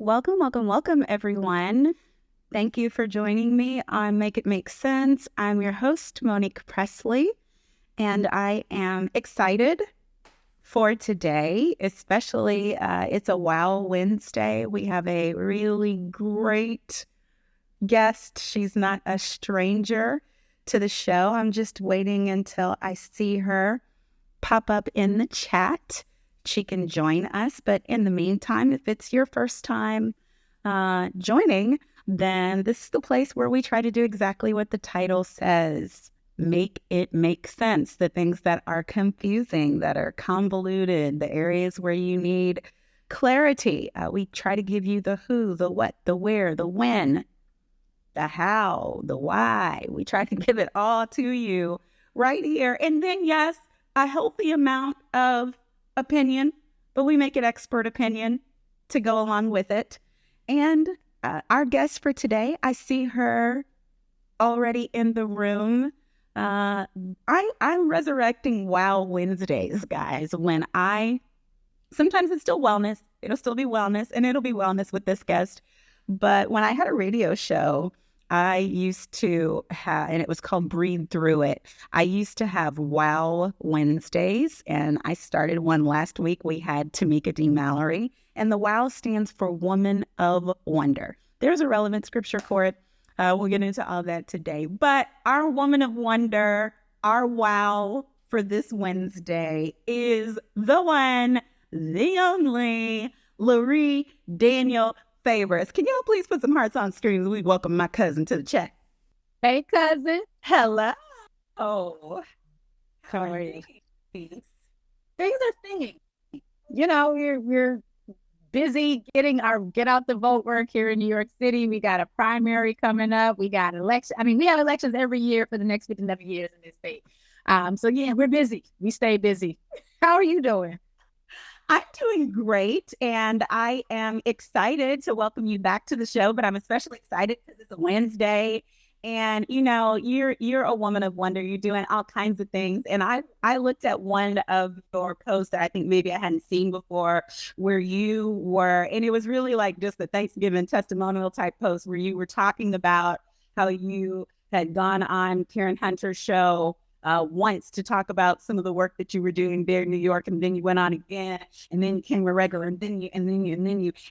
Welcome, everyone. Thank you for joining me on Make It Make Sense. I'm your host, Monique Pressley, and I am excited for today, especially it's a Wow Wednesday. We have a really great guest. She's not a stranger to the show. I'm just waiting until I see her pop up in the chat. She can join us. But in the meantime, if it's your first time joining, then this is the place where we try to do exactly what the title says. Make it make sense. The things that are confusing, that are convoluted, the areas where you need clarity. We try to give you the who, the what, the where, the when, the how, the why. We try to give it all to you right here. And then, yes, a healthy amount of opinion, but we make it expert opinion to go along with it. And our guest for today, I see her already in the room. I'm resurrecting Wow Wednesdays, guys. Sometimes it's still wellness. It'll still be wellness, and it'll be wellness with this guest. But when I had a radio show, I used to have, and it was called Breathe Through It. I used to have Wow Wednesdays, and I started one last week. We had Tamika D. Mallory, and the Wow stands for Woman of Wonder. There's a relevant scripture for it. We'll get into all that today. But our Woman of Wonder, our Wow for this Wednesday is the one, the only, Lurie Daniel Favors. Can y'all please put some hearts on screen as we welcome my cousin to the chat? Hey, cousin. Hello. Oh, how are you? Things are singing. You know, we're busy get out the vote work here in New York City. We got a primary coming up. We got election. I mean, we have elections every year for the next 57 years in this state. So yeah, we're busy. We stay busy. How are you doing? I'm doing great, and I am excited to welcome you back to the show, but I'm especially excited because it's a Wednesday, and, you know, you're a woman of wonder. You're doing all kinds of things, and I looked at one of your posts that I think maybe I hadn't seen before, where you were, and it was really like just a Thanksgiving testimonial type post where you were talking about how you had gone on Karen Hunter's show once to talk about some of the work that you were doing there in New York, and then you went on again, and then you came a regular, and then you,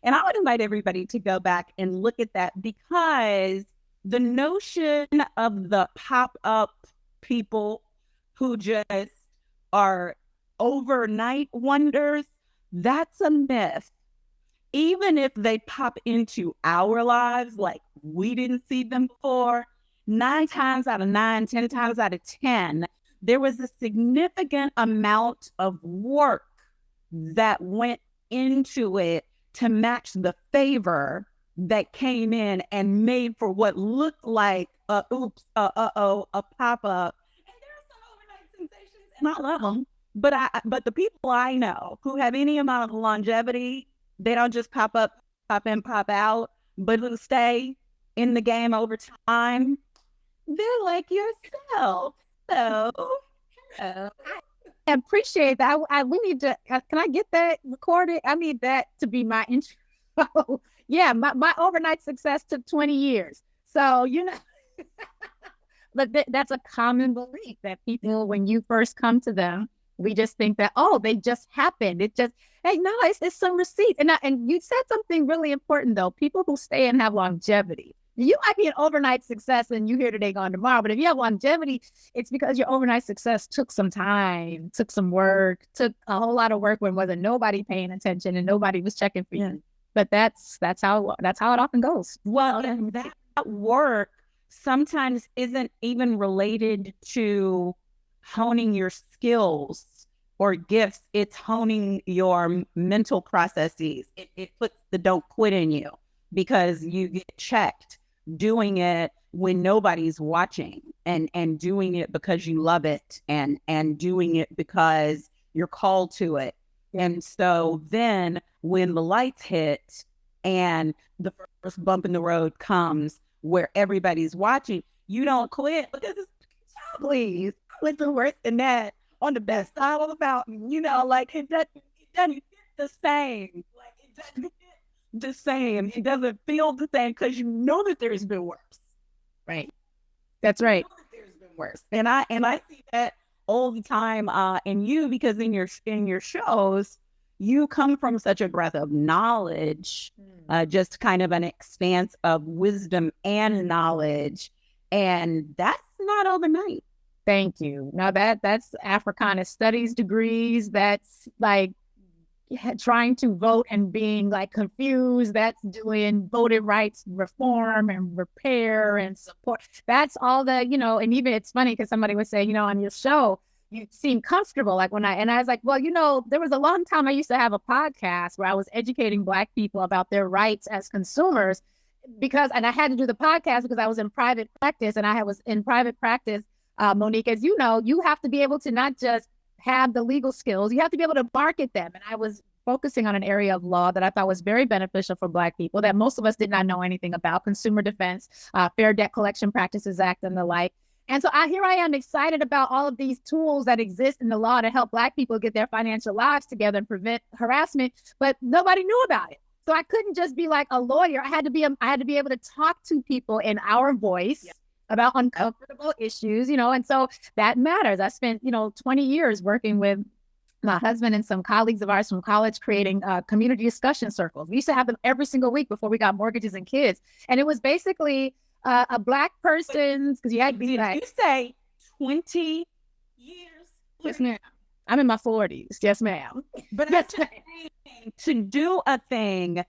and I would invite everybody to go back and look at that, because the notion of the pop-up people who just are overnight wonders, that's a myth. Even if they pop into our lives like we didn't see them before, 9 times out of 9, 10 times out of 10, there was a significant amount of work that went into it to match the favor that came in and made for what looked like a pop-up. And there are some overnight sensations, and I love them. But the people I know who have any amount of longevity, they don't just pop up, pop in, pop out, but who stay in the game over time. They're like yourself. So I appreciate that. We need to, can I get that recorded? I need that to be my intro. Yeah, my overnight success took 20 years. So, you know, but that's a common belief that people, when you first come to them, we just think that, oh, they just happened. It just, hey, no, it's some receipt. And you said something really important, though. People who stay and have longevity. You might be an overnight success and you here today, gone tomorrow. But if you have longevity, it's because your overnight success took some time, took some work, took a whole lot of work when wasn't nobody paying attention and nobody was checking for you. But that's how it often goes. Well, and that work sometimes isn't even related to honing your skills or gifts. It's honing your mental processes. It puts the don't quit in you because you get checked doing it when nobody's watching, and doing it because you love it, and doing it because you're called to it. And so then when the lights hit and the first bump in the road comes where everybody's watching, you don't quit because it's, please, quit the worse than that on the best side of the mountain. You know, like it doesn't get the same. Like it doesn't get the same. It doesn't feel the same because you know that there's been worse. Right. That's right. You know that there's been worse. And I see that all the time in you, because in your shows, you come from such a breadth of knowledge, just kind of an expanse of wisdom and knowledge. And that's not overnight. Thank you. Now that's Africana studies degrees. That's like trying to vote and being like confused. That's doing voting rights reform and repair and support. That's all the, and even it's funny because somebody would say, on your show, you seem comfortable. Like and I was like, well, there was a long time I used to have a podcast where I was educating Black people about their rights as consumers and I had to do the podcast because I was in private practice, and I was in private practice. Monique, as you know, you have to be able to not just have the legal skills, you have to be able to market them. And I was focusing on an area of law that I thought was very beneficial for Black people that most of us did not know anything about: consumer defense, Fair Debt Collection Practices Act, and the like. And so here I am, excited about all of these tools that exist in the law to help Black people get their financial lives together and prevent harassment, but nobody knew about it. So I couldn't just be like a lawyer. I had to be able to talk to people in our voice about uncomfortable issues, and so that matters. I spent, 20 years working with my husband and some colleagues of ours from college, creating community discussion circles. We used to have them every single week before we got mortgages and kids. And it was basically a Black person's, because you had to be like, you say 20 years? Yes, ma'am. I'm in my 40s. Yes, ma'am. But yes, to do a thing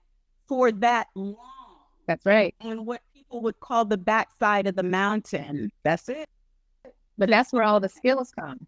for that long. That's right. And what people would call the backside of the mountain. That's it. But that's where all the skills come.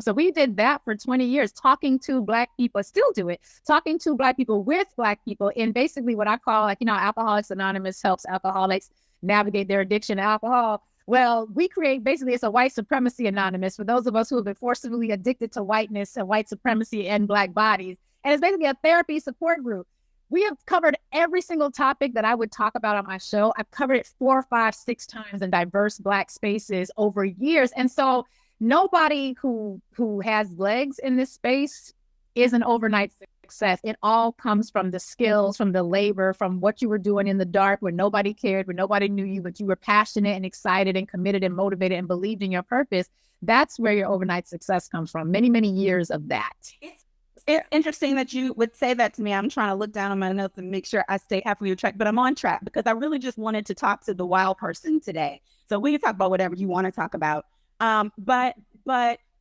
So we did that for 20 years, talking to Black people, still do it, talking to Black people with Black people in basically what I call, Alcoholics Anonymous helps alcoholics navigate their addiction to alcohol. Well, we create, basically, it's a white supremacy anonymous for those of us who have been forcibly addicted to whiteness and white supremacy and Black bodies. And it's basically a therapy support group. We have covered every single topic that I would talk about on my show. I've covered it 4, 5, 6 times in diverse Black spaces over years. And so nobody who has legs in this space is an overnight success. It all comes from the skills, from the labor, from what you were doing in the dark when nobody cared, when nobody knew you, but you were passionate and excited and committed and motivated and believed in your purpose. That's where your overnight success comes from. Many, many years of that. It's interesting that you would say that to me. I'm trying to look down on my notes and make sure I stay halfway on track, but I'm on track because I really just wanted to talk to the wild person today. So we can talk about whatever you want to talk about. But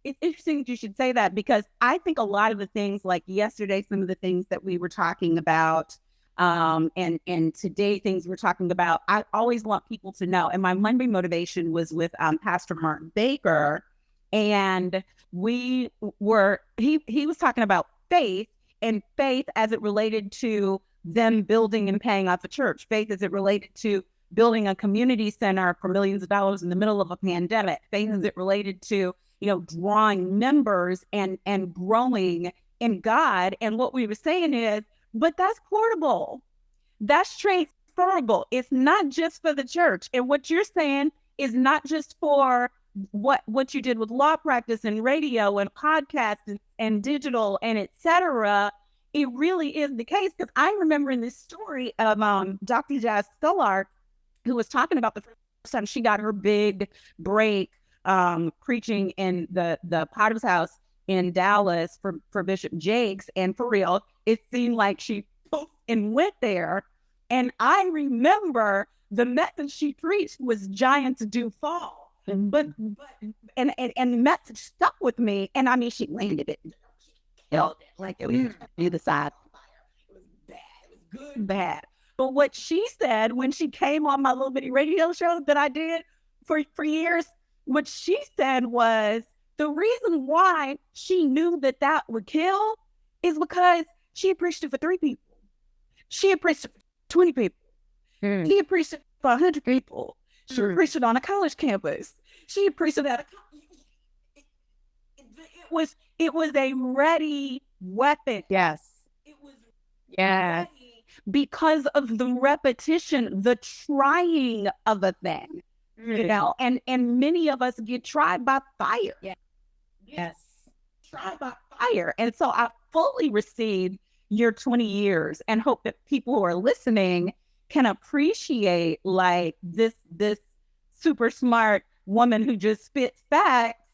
it's interesting that you should say that, because I think a lot of the things, like yesterday, some of the things that we were talking about, and today things we're talking about, I always want people to know. And my Monday motivation was with Pastor Martin Baker, and he was talking about faith as it related to them building and paying off a church, faith as it related to building a community center for millions of dollars in the middle of a pandemic, faith as it related to, drawing members and growing in God. And what we were saying is, but that's portable. That's transferable. It's not just for the church. And what you're saying is not just for what you did with law practice and radio and podcasts and digital and et cetera. It really is the case, because I'm remembering this story of Dr. Jazz Scullard, who was talking about the first time she got her big break preaching in the Potter's House in Dallas for Bishop Jakes. And for real, it seemed like she poofed and went there. And I remember the message she preached was giants do fall. But the message stuck with me. And I mean, she landed it. She killed it. Like it was either side on fire. It was bad. It was good, bad. But what she said when she came on my little bitty radio show that I did for years, what she said was the reason why she knew that would kill is because she had preached it for 3 people. She had preached it for 20 people. She had preached it for 100 people. She had preached it on a college campus. She had preached it at it was a ready weapon. Yes. It was ready because of the repetition, the trying of a thing. And many of us get tried by fire. Yes. Tried by fire. And so I fully received your 20 years and hope that people who are listening can appreciate like this super smart woman who just spits facts.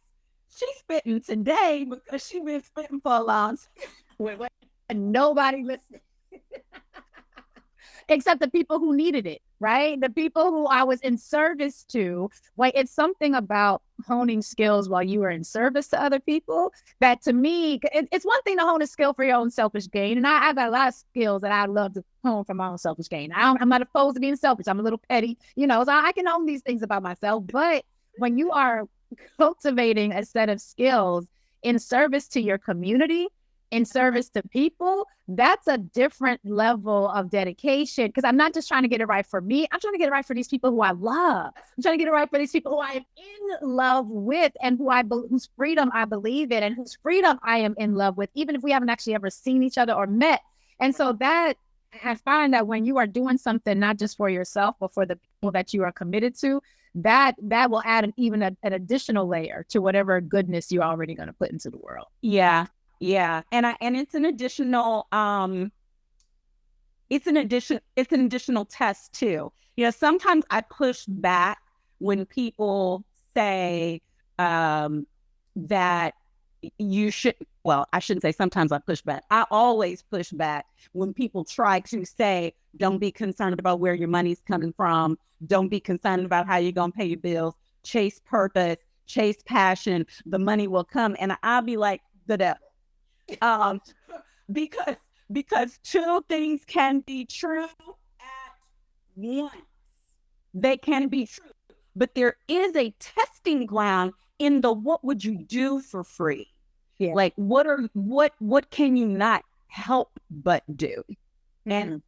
She's spitting today because she's been spitting for a long time. And nobody listened. Except the people who needed it, right? The people who I was in service to. Like, it's something about honing skills while you are in service to other people that, to me, it's one thing to hone a skill for your own selfish gain. And I've got a lot of skills that I love to hone for my own selfish gain. I'm not opposed to being selfish. I'm a little petty, so I can own these things about myself. But when you are cultivating a set of skills in service to your community, in service to people, that's a different level of dedication. Because I'm not just trying to get it right for me. I'm trying to get it right for these people who I love. I'm trying to get it right for these people who I am in love with and whose freedom I believe in and whose freedom I am in love with, even if we haven't actually ever seen each other or met. And so that, I find that when you are doing something, not just for yourself, but for the people that you are committed to, that will add an additional layer to whatever goodness you're already going to put into the world. Yeah. Yeah. And it's an additional, it's an additional test too. Sometimes I push back when people say, that you should, well, I shouldn't say sometimes I push back. I always push back when people try to say, don't be concerned about where your money's coming from. Don't be concerned about how you're going to pay your bills. Chase purpose, chase passion. The money will come. And I'll be like, the devil. Because two things can be true at once. They can be true, but there is a testing ground in the what would you do for free? Yeah. Like what can you not help but do? And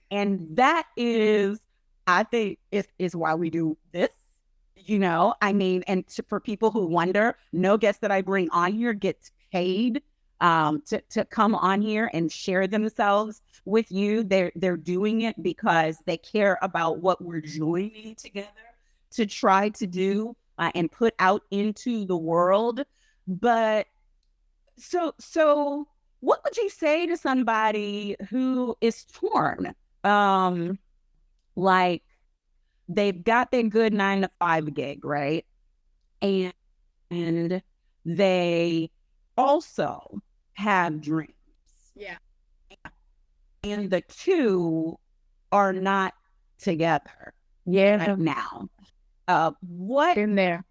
that is, I think, is why we do this. For people who wonder, no guest that I bring on here gets paid to come on here and share themselves with you. They're doing it because they care about what we're joining together to try to do and put out into the world. But so what would you say to somebody who is torn? Like they've got their good 9-to-5 gig, right? And they also have dreams. Yeah. And the two are not together. Yeah. Right now. What in there?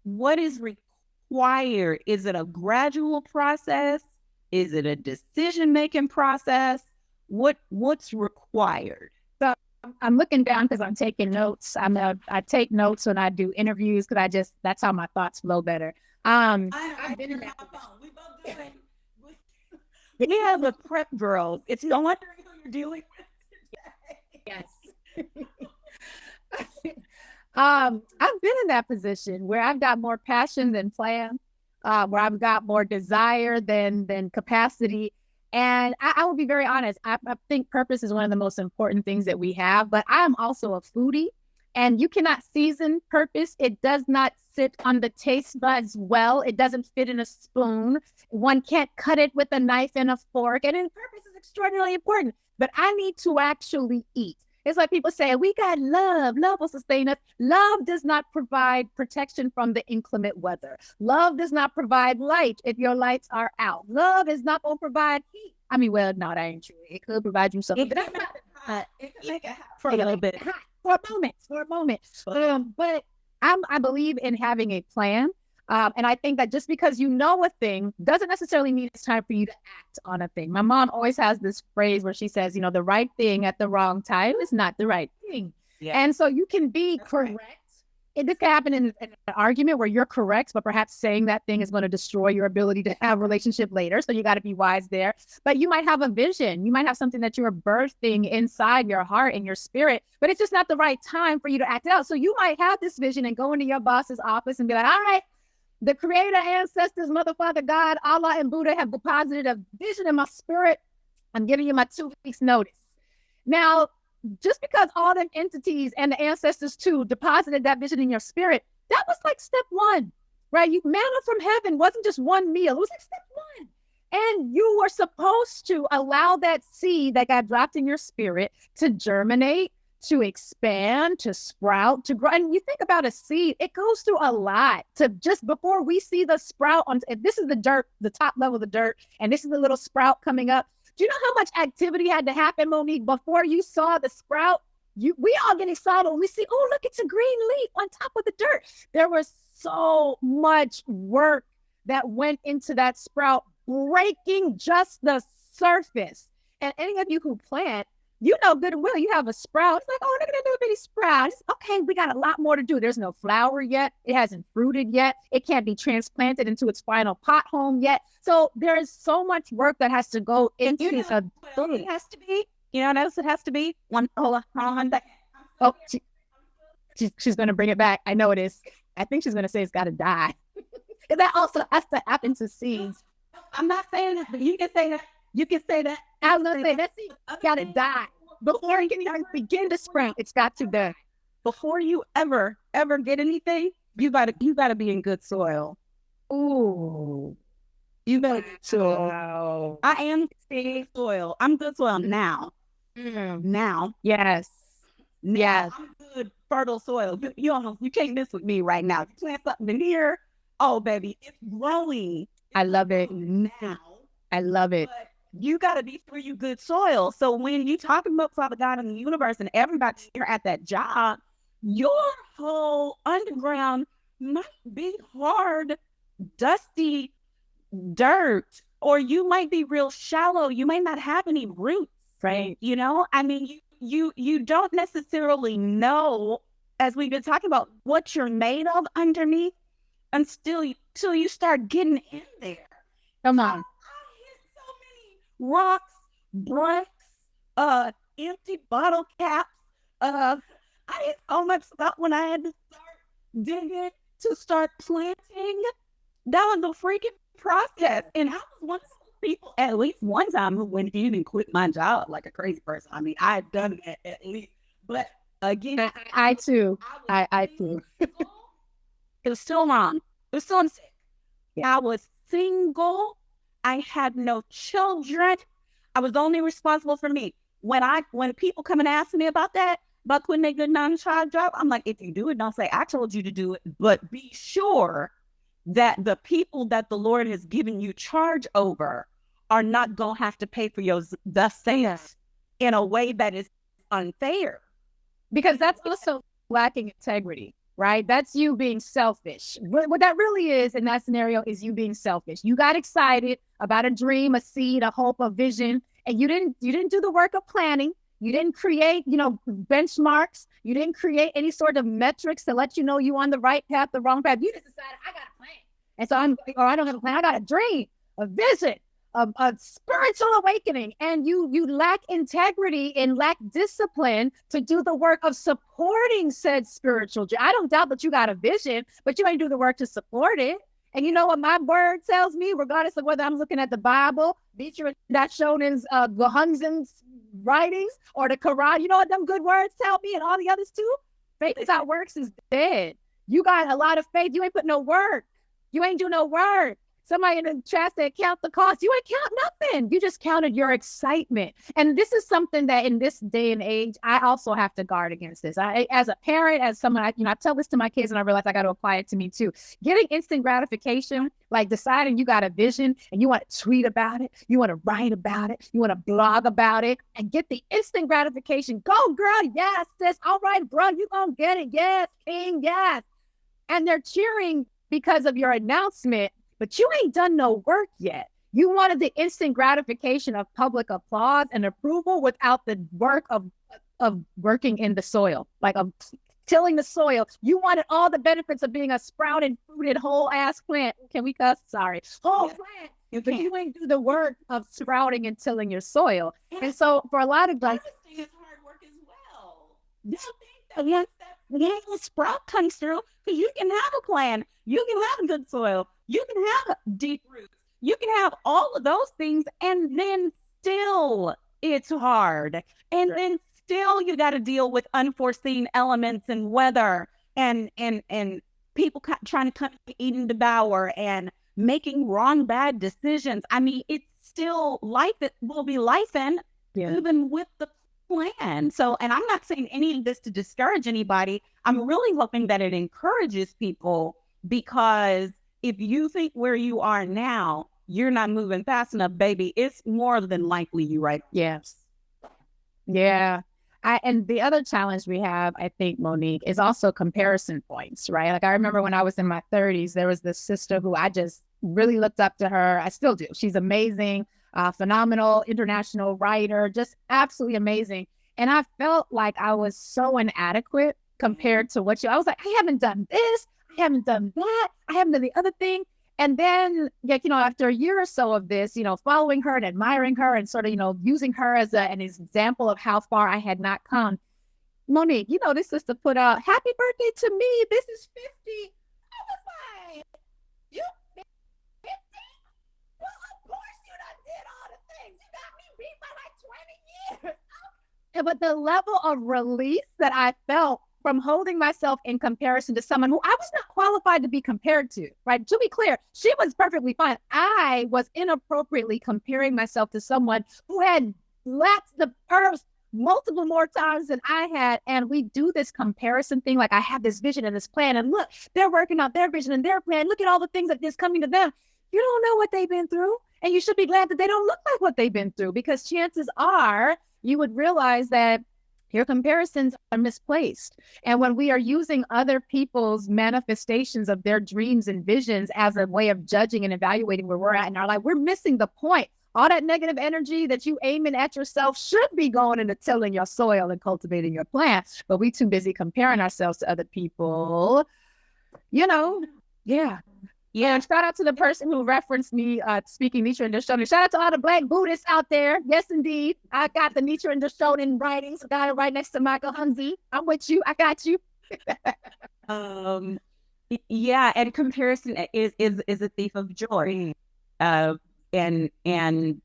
What is required? Is it a gradual process? Is it a decision-making process? What's required? So I'm looking down because I'm taking notes. I take notes when I do interviews because that's how my thoughts flow better. I've been in that phone. We both do it. We have the prep girls. It's no wonder who you're dealing with today. Yes. I've been in that position where I've got more passion than plan, where I've got more desire than capacity. And I will be very honest. I think purpose is one of the most important things that we have, but I'm also a foodie. And you cannot season purpose. It does not sit on the taste buds well. It doesn't fit in a spoon. One can't cut it with a knife and a fork. And purpose is extraordinarily important. But I need to actually eat. It's like people say, we got love. Love will sustain us. Love does not provide protection from the inclement weather. Love does not provide light if your lights are out. Love is not going to provide heat. I mean, well, no, that ain't true. It could provide you something. But that's not it can make it hot for a little bit. For a moment. But I believe in having a plan. And I think that just because you know a thing doesn't necessarily mean it's time for you to act on a thing. My mom always has this phrase where she says, the right thing at the wrong time is not the right thing. Yeah. And so you can be correct. Right. This can happen in an argument where you're correct, but perhaps saying that thing is going to destroy your ability to have a relationship later. So you got to be wise there. But you might have a vision. You might have something that you're birthing inside your heart and your spirit, but it's just not the right time for you to act it out. So you might have this vision and go into your boss's office and be like, all right, the creator, ancestors, mother, father, God, Allah, and Buddha have deposited a vision in my spirit. I'm giving you my 2 weeks notice. Now, just because all them entities and the ancestors too deposited that vision in your spirit, that was like step one, right? Manna from heaven wasn't just one meal. It was like step one. And you were supposed to allow that seed that got dropped in your spirit to germinate, to expand, to sprout, to grow. And you think about a seed, it goes through a lot to just before we see the sprout on, if this is the dirt, the top level of the dirt, and this is the little sprout coming up. Do you know how much activity had to happen, Monique, before you saw the sprout? We all get excited when we see, oh, look, it's a green leaf on top of the dirt. There was so much work that went into that sprout, breaking just the surface. And any of you who plant, you know good and well, you have a sprout. It's like, oh, look at that little bitty sprout. It's, okay, we got a lot more to do. There's no flower yet. It hasn't fruited yet. It can't be transplanted into its final pot home yet. So there is so much work that has to go into it has to be. You know what else it has to be? Hold on. Oh, she's going to bring it back. I know it is. I think she's going to say it's got to die. Because that also has to happen to seeds. I'm not saying that, but you can say that. You can say that. I was going to say that seed got to die. Before you can even begin to sprout, it's got to die. Before you ever get anything, you gotta be in good soil. Ooh. You better get soil. Wow. I am good soil. I'm good soil now. Now. Yes. Yes. I'm good fertile soil. You can't miss with me right now. You plant something in here. Oh, baby, it's growing. I love it. Now. I love it. But you got to be for you good soil. So when you talking about Father God in the universe and everybody here at that job, your whole underground might be hard, dusty dirt, or you might be real shallow. You might not have any roots, Right. you know? I mean, you don't necessarily know, as we've been talking about, what you're made of underneath until you start getting in there. Come on. I hit so many rocks, bricks, empty bottle caps. I hit so much stuff when I had to start digging to start planting. That was a freaking process. And I was one of those people, at least one time, who went in and quit my job like a crazy person. I mean, I had done that at least. But again, I too. I too. It was still wrong. It was still unsafe. Yeah. I was single. I had no children. I was only responsible for me. When people come and ask me about that, about quitting a good 9-to-5 job, I'm like, if you do it, don't say I told you to do it, but be sure that the people that the Lord has given you charge over are not going to have to pay for your thus saith in a way that is unfair. Because that's also lacking integrity, right? That's you being selfish. What that really is in that scenario is you being selfish. You got excited about a dream, a seed, a hope, a vision, and you didn't do the work of planning. You didn't create, benchmarks. You didn't create any sort of metrics to let you know you're on the right path, the wrong path. You just decided, I got a plan. And so I don't have a plan. I got a dream, a vision, a spiritual awakening. And you lack integrity and lack discipline to do the work of supporting said spiritual dream. I don't doubt that you got a vision, but you ain't do the work to support it. And you know what my word tells me, regardless of whether I'm looking at the Bible, that's shown in Gohanzen's writings, or the Quran, you know what them good words tell me, and all the others too? Faith without works is dead. You got a lot of faith. You ain't put no work. You ain't do no work. Somebody in the chat said, count the cost. You ain't count nothing. You just counted your excitement. And this is something that in this day and age, I also have to guard against this. As a parent, as someone, I tell this to my kids and I realize I got to apply it to me too. Getting instant gratification, like deciding you got a vision and you want to tweet about it, you want to write about it, you want to blog about it, and get the instant gratification. Go, girl. Yes, sis. All right, bro. You gonna get it. Yes, king. Yes. And they're cheering because of your announcement, but you ain't done no work yet. You wanted the instant gratification of public applause and approval without the work of working in the soil, like of tilling the soil. You wanted all the benefits of being a sprouted, fruited, whole ass plant. Can we cuss? Sorry. Whole plant. But you ain't do the work of sprouting and tilling your soil. And so for a lot of guys, it's hard work as well. You think that once that sprout comes through, because you can have a plan, you can have good soil, you can have deep roots, you can have all of those things, and then still it's hard. And then still you got to deal with unforeseen elements and weather and people trying to come and eat and devour, and making wrong, bad decisions. I mean, it's still life. It will be life even with the plan. So, and I'm not saying any of this to discourage anybody. I'm really hoping that it encourages people, because if you think where you are now, you're not moving fast enough, baby, it's more than likely you right. Yes. Yeah. And the other challenge we have, I think, Monique, is also comparison points, right? Like I remember when I was in my 30s, there was this sister who I just really looked up to her. I still do. She's amazing, phenomenal international writer, just absolutely amazing. And I felt like I was so inadequate compared to I was like, I haven't done this. I haven't done that. I haven't done the other thing. And then, after a year or so of this, following her and admiring her and sort of, using her as an example of how far I had not come. Monique, this sister put out, happy birthday to me. This is 50. I was like, you 50? Well, of course you done did all the things. You got me beat by like 20 years. But the level of release that I felt from holding myself in comparison to someone who I was not qualified to be compared to, right? To be clear, she was perfectly fine. I was inappropriately comparing myself to someone who had lacked the earth multiple more times than I had. And we do this comparison thing. Like I have this vision and this plan, and look, they're working out their vision and their plan. Look at all the things that is coming to them. You don't know what they've been through. And you should be glad that they don't look like what they've been through, because chances are you would realize that your comparisons are misplaced. And when we are using other people's manifestations of their dreams and visions as a way of judging and evaluating where we're at in our life, we're missing the point. All that negative energy that you aiming at yourself should be going into tilling your soil and cultivating your plants. But we too busy comparing ourselves to other people. Yeah. Yeah, and shout out to the person who referenced me speaking Nichiren Daishonin. Shout out to all the Black Buddhists out there. Yes, indeed. I got the Nichiren Daishonin writings. Got it right next to Michael Hunzi. I'm with you. I got you. Yeah, and comparison is a thief of joy. And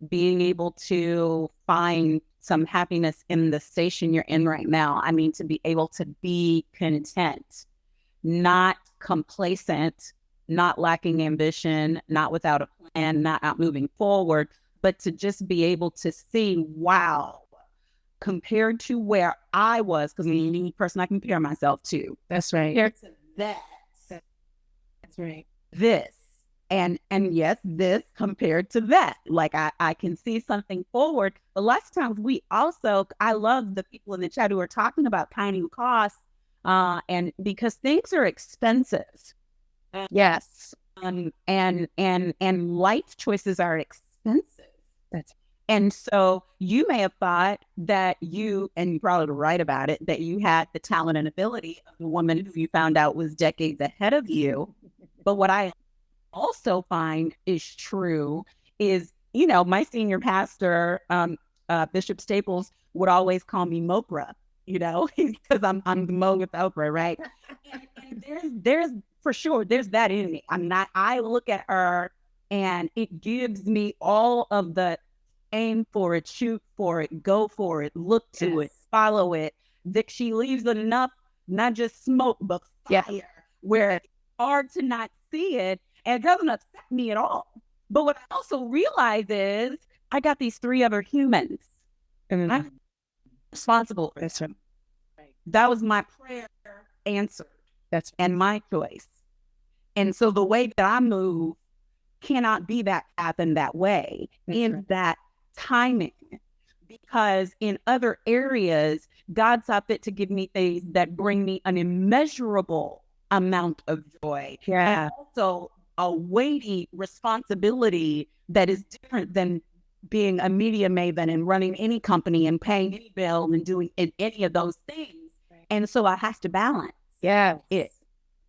being able to find some happiness in the station you're in right now. I mean, to be able to be content, not complacent, not lacking ambition, not without a plan, not moving forward, but to just be able to see, wow, compared to where I was, because I'm the only person I compare myself to. That's right. Compared to that. That's right. This. And yes, this compared to that. Like I can see something forward. But lots of times I love the people in the chat who are talking about counting costs, and because things are expensive. Yes. And life choices are expensive. And so you may have thought that and you're probably right about it, that you had the talent and ability of the woman who you found out was decades ahead of you. But what I also find is true is, my senior pastor, Bishop Staples, would always call me Mopra, because I'm the Mo with Oprah, right? And there's for sure, there's that in me. I look at her and it gives me all of the aim for it, shoot for it, go for it, look to it, follow it, that she leaves enough, not just smoke, but fire, where it's hard to not see it, and it doesn't upset me at all. But what I also realize is I got these 3 other humans, and I'm responsible for this. That was my prayer answered. And my choice. And so the way that I move cannot be that path in that way, that timing, because in other areas, God saw fit to give me things that bring me an immeasurable amount of joy. Yeah. And also a weighty responsibility that is different than being a media maven and running any company and paying any bill and doing any of those things. And so I have to balance. It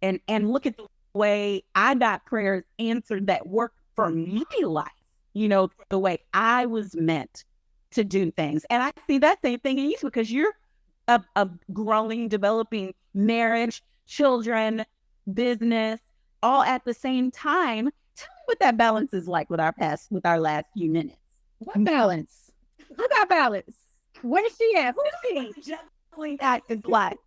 and look at the way I got prayers answered that worked for my life, the way I was meant to do things. And I see that same thing in you, because you're a growing, developing marriage, children, business, all at the same time. Tell me what that balance is like with our last few minutes. What balance? Who got balance? Where's she at? Who's she? Juggling that is like.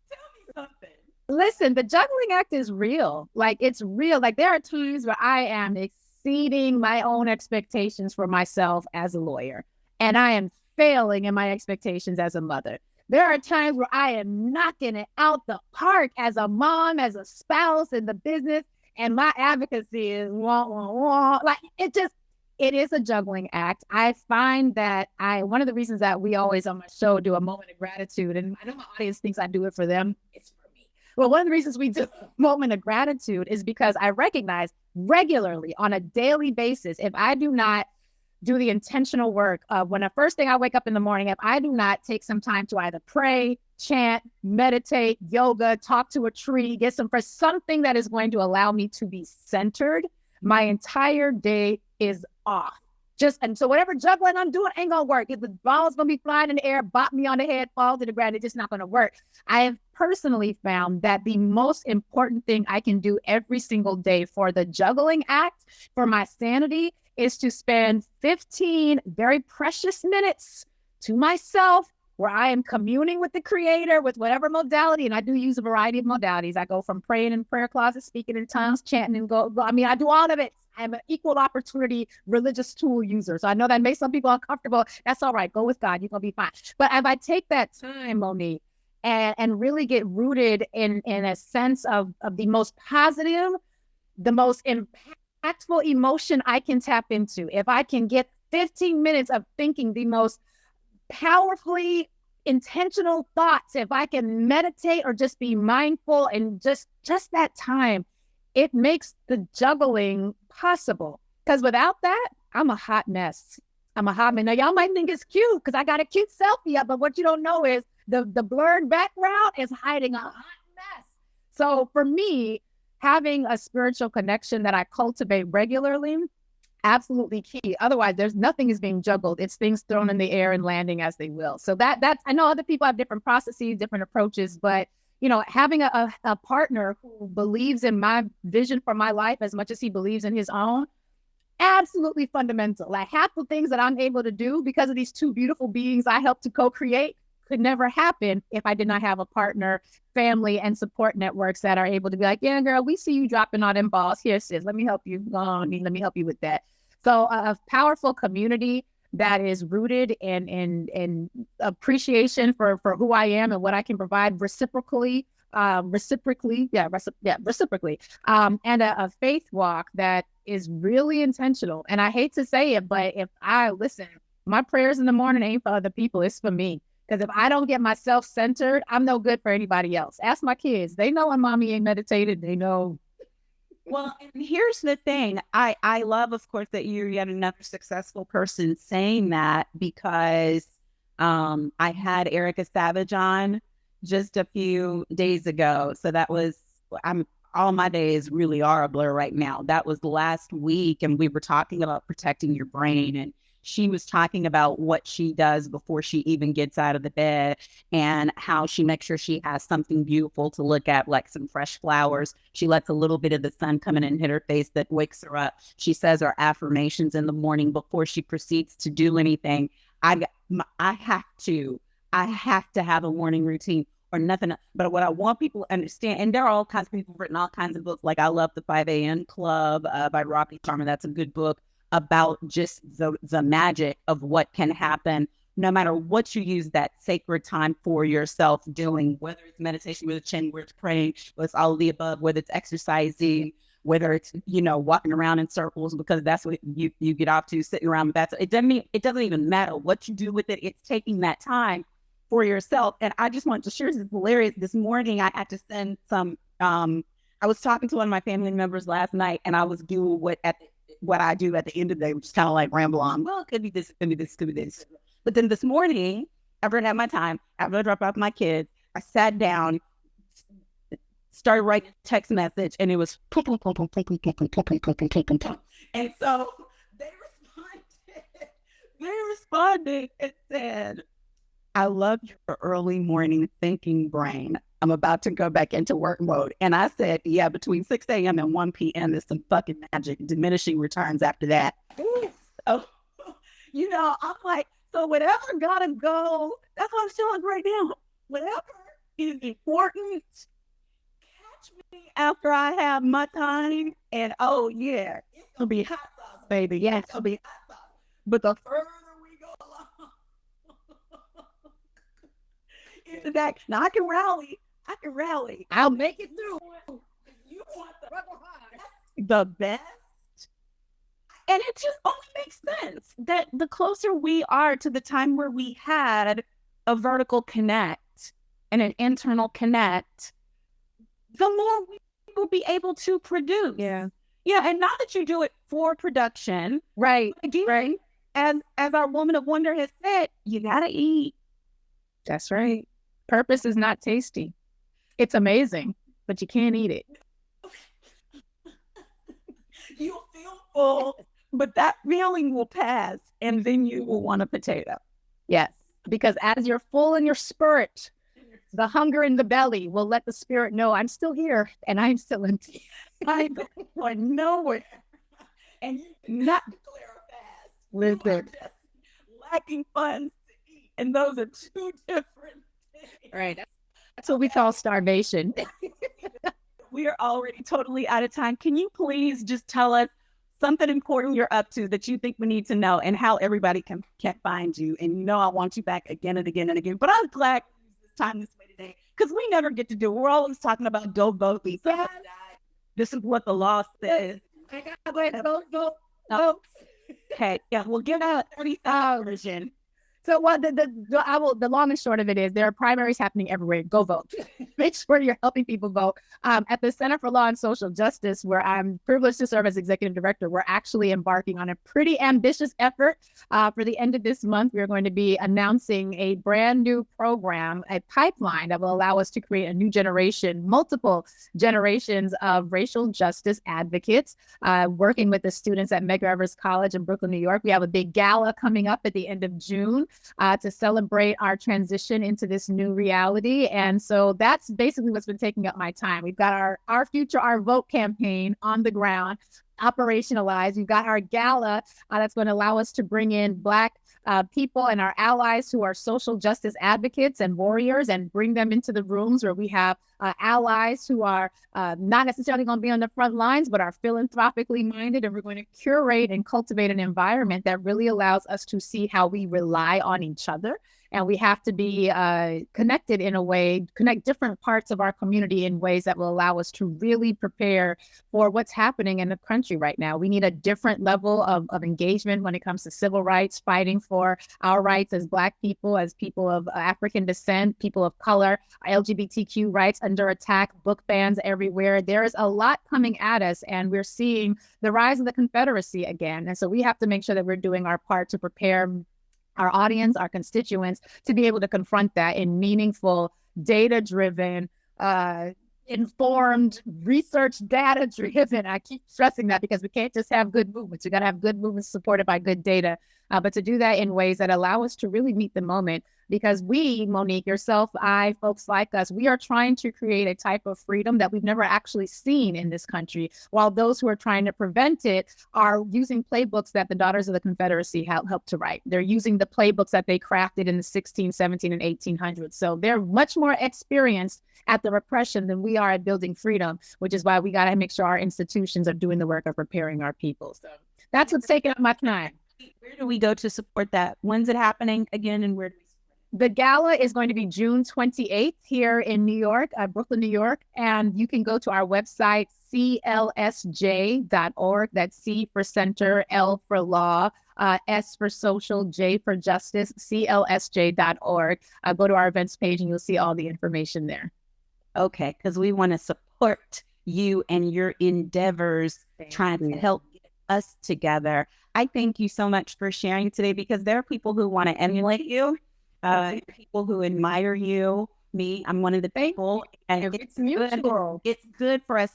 Tell me something. Listen, the juggling act is real. Like, it's real. Like, there are times where I am exceeding my own expectations for myself as a lawyer, and I am failing in my expectations as a mother. There are times where I am knocking it out the park as a mom, as a spouse in the business, and my advocacy is wah, wah, wah. Like, it is a juggling act. I find that one of the reasons that we always on my show do a moment of gratitude, and I know my audience thinks I do it for them, it's for me. Well, one of the reasons we do a moment of gratitude is because I recognize regularly on a daily basis, if I do not do the intentional work of when the first thing I wake up in the morning, if I do not take some time to either pray, chant, meditate, yoga, talk to a tree, get some fresh, something that is going to allow me to be centered, my entire day is off. And so whatever juggling I'm doing ain't gonna work. If the ball's gonna be flying in the air, bop me on the head, fall to the ground, it's just not gonna work. I have personally found that the most important thing I can do every single day for the juggling act, for my sanity, is to spend 15 very precious minutes to myself where I am communing with the creator with whatever modality. And I do use a variety of modalities. I go from praying in prayer closet, speaking in tongues, chanting, and I do all of it. I'm an equal opportunity religious tool user. So I know that makes some people uncomfortable. That's all right. Go with God. You're going to be fine. But if I take that time, Monique, and really get rooted in a sense of the most positive, the most impactful emotion I can tap into, if I can get 15 minutes of thinking the most powerfully intentional thoughts, if I can meditate or just be mindful and just that time, it makes the juggling possible. Because without that, I'm a hot mess. I'm a hot mess. Now, y'all might think it's cute because I got a cute selfie up, but what you don't know is the blurred background is hiding a hot mess. So for me, having a spiritual connection that I cultivate regularly, absolutely key. Otherwise, nothing is being juggled. It's things thrown in the air and landing as they will. So that's, I know other people have different processes, different approaches, but having a partner who believes in my vision for my life as much as he believes in his own, absolutely fundamental. Like, half the things that I'm able to do because of these two beautiful beings I helped to co-create could never happen if I did not have a partner, family, and support networks that are able to be like, yeah, girl, we see you dropping all them balls. Here, sis, let me help you. Let me help you with that. So a powerful community that is rooted in appreciation for who I am and what I can provide reciprocally, and a faith walk that is really intentional. And I hate to say it, but my prayers in the morning ain't for other people, it's for me. Because if I don't get myself centered, I'm no good for anybody else. Ask my kids. They know when mommy ain't meditated. They know. Well, and here's the thing. I love, of course, that you're yet another successful person saying that, because I had Erica Savage on just a few days ago. So that was, all my days really are a blur right now. That was last week, and we were talking about protecting your brain, and she was talking about what she does before she even gets out of the bed and how she makes sure she has something beautiful to look at, like some fresh flowers. She lets a little bit of the sun come in and hit her face that wakes her up. She says her affirmations in the morning before she proceeds to do anything. I have to have a morning routine or nothing. But what I want people to understand, and there are all kinds of people written all kinds of books. Like, I love The 5 a.m. Club by Robbie Sharma. That's a good book about just the magic of what can happen no matter what you use that sacred time for yourself doing, whether it's meditation, whether it's chanting, whether it's praying, whether it's all of the above, whether it's exercising, whether it's, walking around in circles, because that's what you get off to, sitting around. It doesn't even matter what you do with it. It's taking that time for yourself. And I just want to share, this is hilarious. This morning, I had to send some, I was talking to one of my family members last night, and I was doing what I do at the end of the day, which is kind of like ramble on. Well, it could be this, it could be this, it could be this. But then this morning, after I had my time, after I dropped off my kids, I sat down, started writing a text message, and it was and so they responded and said, I love your early morning thinking brain. I'm about to go back into work mode. And I said, yeah, between 6 a.m. and 1 p.m. there's some fucking magic, diminishing returns after that. So, I'm like, so whatever gotta go, that's what I'm feeling right now. Whatever is important watch me after I have my time, and oh yeah, it's gonna be hot sauce, baby. Yeah, it's gonna be hot sauce. But the further we go along into that, now I can rally. I'll make it through. You want the best. And it just only makes sense that the closer we are to the time where we had a vertical connect and an internal connect, the more we will be able to produce. Yeah. Yeah, and not that you do it for production. Right. Again, Right. as our Woman of Wonder has said, you gotta eat. That's right. Purpose is not tasty. It's amazing, but you can't eat it. You'll feel full, but that feeling will pass, and then you will want a potato. Yes, because as you're full in your spirit, the hunger in the belly will let the spirit know I'm still here and I'm still empty. I'm going nowhere. And you cannot declare a fast. Listen. You are just lacking funds to eat. And those are two different things. Right. That's what we call starvation. We are already totally out of time. Can you please just tell us something important you're up to that you think we need to know, and how everybody can find you? And you know I want you back again and again and again. But I'm glad this time this way today, because we never get to do it. We're always talking about go vote. This is what the law says. I gotta go. Okay, yeah, we'll give out a 30,000 version. So what the long and short of it is, there are primaries happening everywhere. Go vote. Make sure you're helping people vote. At the Center for Law and Social Justice, where I'm privileged to serve as executive director, we're actually embarking on a pretty ambitious effort. For the end of this month, we're going to be announcing a brand new program, a pipeline that will allow us to create a new generation, multiple generations of racial justice advocates, working with the students at Medgar Evers College in Brooklyn, New York. We have a big gala coming up at the end of June. To celebrate our transition into this new reality. And so that's basically what's been taking up my time. We've got our Future, Our Vote campaign on the ground, operationalized. We've got our gala that's going to allow us to bring in Black people and our allies who are social justice advocates and warriors, and bring them into the rooms where we have allies who are not necessarily going to be on the front lines, but are philanthropically minded. And we're going to curate and cultivate an environment that really allows us to see how we rely on each other. And we have to be connected in a way, connect different parts of our community in ways that will allow us to really prepare for what's happening in the country right now. We need a different level of engagement when it comes to civil rights, fighting for our rights as Black people, as people of African descent, people of color, LGBTQ rights under attack, book bans everywhere. There is a lot coming at us, and we're seeing the rise of the Confederacy again. And so we have to make sure that we're doing our part to prepare our audience, our constituents, to be able to confront that in meaningful, data-driven, informed, research data-driven. I keep stressing that because we can't just have good movements. We got to have good movements supported by good data, but to do that in ways that allow us to really meet the moment. Because we, Monique, yourself, I, folks like us, we are trying to create a type of freedom that we've never actually seen in this country, while those who are trying to prevent it are using playbooks that the Daughters of the Confederacy helped to write. They're using the playbooks that they crafted in the 16, 17, and 1800s. So they're much more experienced at the repression than we are at building freedom, which is why we got to make sure our institutions are doing the work of preparing our people. So that's what's taking up my time. Where do we go to support that? When's it happening again, and where do we? The gala is going to be June 28th here in New York, Brooklyn, New York. And you can go to our website, clsj.org. That's C for Center, L for Law, S for Social, J for Justice, clsj.org. Go to our events page and you'll see all the information there. Okay, because we want to support you and your endeavors trying to help get us together. I thank you so much for sharing today, because there are people who want to emulate you. People who admire you, me, I'm one of the people, and it's mutual. It's good for us.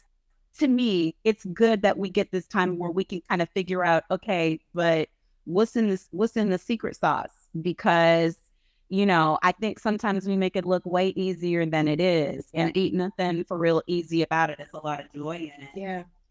To me, it's good that we get this time where we can kind of figure out, okay, but what's in the secret sauce? Because, you know, I think sometimes we make it look way easier than it is, and ain't nothing for real easy about it. There's a lot of joy in it.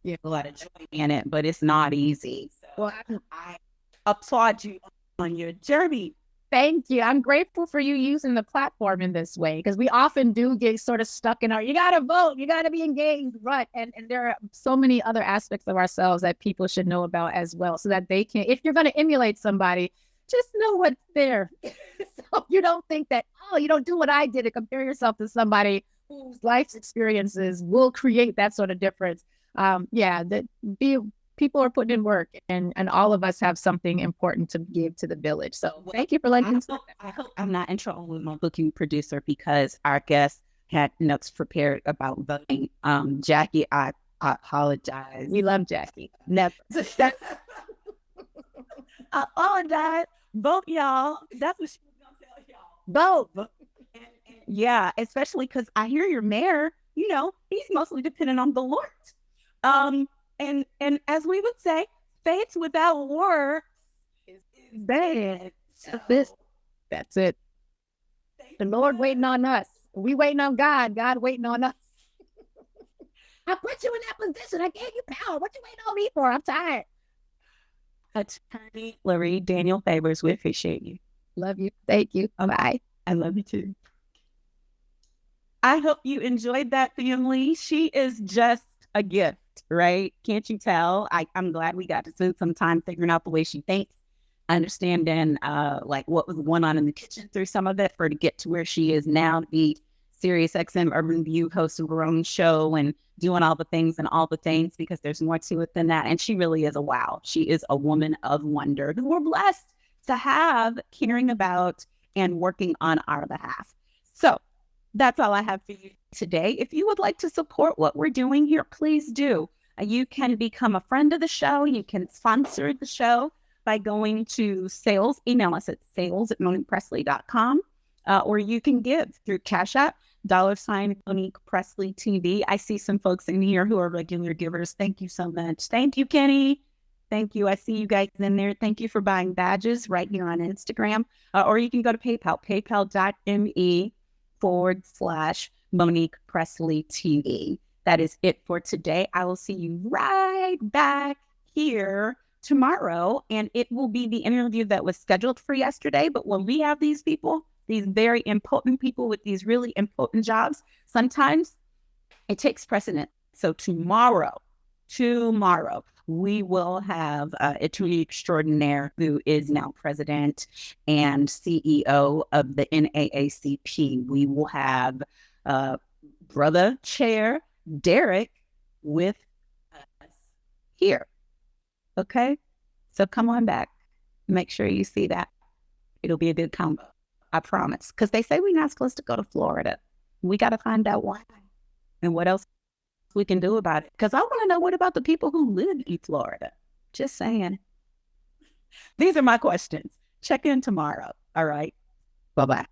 Yeah, a lot of joy in it, but it's not easy. So well, I applaud you on your journey. Thank you. I'm grateful for you using the platform in this way, because we often do get sort of stuck in our, you got to vote, you got to be engaged, right? And there are so many other aspects of ourselves that people should know about as well, so that they can, if you're going to emulate somebody, just know what's there. So you don't think that, oh, you don't do what I did, to compare yourself to somebody whose life's experiences will create that sort of difference. People are putting in work, and all of us have something important to give to the village. So thank you for letting me. I hope I'm not in trouble with my booking producer, because our guest had notes prepared about voting. Jackie, I apologize. We love Jackie. Never. I apologize. Vote, y'all. That's what she was going to tell y'all. Vote. And yeah, especially because I hear your mayor, he's mostly dependent on the Lord. And as we would say, faith without works is dead. That's it. The Lord waiting on us. We waiting on God. God waiting on us. I put you in that position. I gave you power. What you waiting on me for? I'm tired. Attorney Lurie Daniel Favors, we appreciate you. Love you. Thank you. Bye. I love you too. I hope you enjoyed that, family. She is just a gift, right? Can't you tell? I'm glad we got to spend some time figuring out the way she thinks, understanding like what was going on in the kitchen through some of it, for her to get to where she is now, to be Sirius XM Urban View host of her own show and doing all the things, because there's more to it than that. And she really is a wow. She is a woman of wonder who we're blessed to have caring about and working on our behalf. So that's all I have for you today. If you would like to support what we're doing here, please do. You can become a friend of the show. You can sponsor the show by going to sales. Email us at sales@moniquepressley.com, or you can give through Cash App, $ Monique Pressley TV. I see some folks in here who are regular givers. Thank you so much. Thank you, Kenny. Thank you. I see you guys in there. Thank you for buying badges right here on Instagram. Or you can go to PayPal, paypal.me/Monique Pressley TV. That is it for today. I will see you right back here tomorrow, and it will be the interview that was scheduled for yesterday. But when we have these people, these very important people with these really important jobs, sometimes it takes precedent. So tomorrow, we will have attorney extraordinaire who is now president and CEO of the NAACP. We will have brother chair Derek with us here. Okay? So come on back. Make sure you see that. It'll be a good combo. I promise. Because they say we're not supposed to go to Florida. We got to find out why and what else we can do about it. Because I want to know, what about the people who live in Florida? Just saying. These are my questions. Check in tomorrow. All right. Bye-bye.